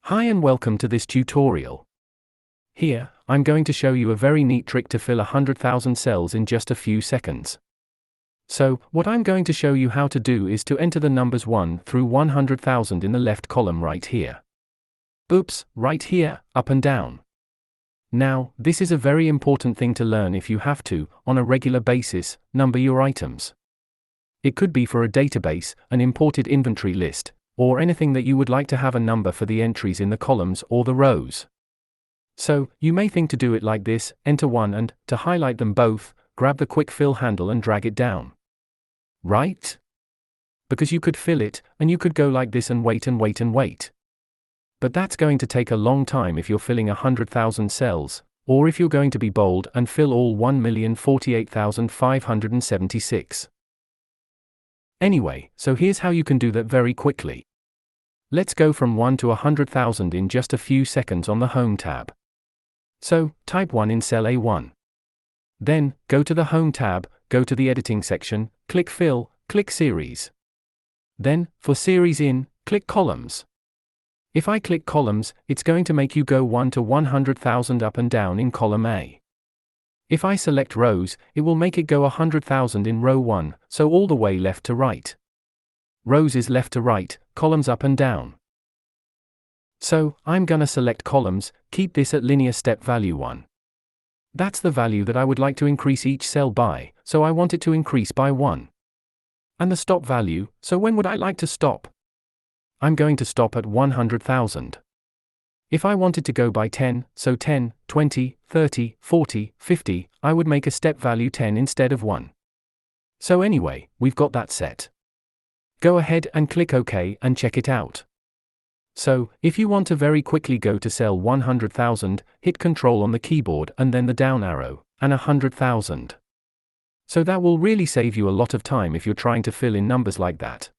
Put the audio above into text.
Hi and welcome to this tutorial. Here, I'm going to show you a very neat trick to fill 100,000 cells in just a few seconds. So, what I'm going to show you how to do is to enter the numbers 1 through 100,000 in the left column right here. Oops, right here, up and down. Now, this is a very important thing to learn if you have to, on a regular basis, number your items. It could be for a database, an imported inventory list, or anything that you would like to have a number for the entries in the columns or the rows. So, you may think to do it like this: enter 1 and, to highlight them both, grab the quick fill handle and drag it down. Right? Because you could fill it, and you could go like this and wait and wait and wait. But that's going to take a long time if you're filling 100,000 cells, or if you're going to be bold and fill all 1,048,576. Anyway, so here's how you can do that very quickly. Let's go from 1 to 100,000 in just a few seconds on the Home tab. So, type 1 in cell A1. Then, go to the Home tab, go to the Editing section, click Fill, click Series. Then, for Series in, click Columns. If I click Columns, it's going to make you go 1 to 100,000 up and down in column A. If I select Rows, it will make it go 100,000 in row 1, so all the way left to right. Rows is left to right, columns up and down. So, I'm gonna select Columns, keep this at linear step value 1. That's the value that I would like to increase each cell by, so I want it to increase by 1. And the stop value, so when would I like to stop? I'm going to stop at 100,000. If I wanted to go by 10, so 10, 20, 30, 40, 50, I would make a step value 10 instead of 1. So anyway, we've got that set. Go ahead and click OK and check it out. So, if you want to very quickly go to cell 100,000, hit Ctrl on the keyboard and then the down arrow, and 100,000. So that will really save you a lot of time if you're trying to fill in numbers like that.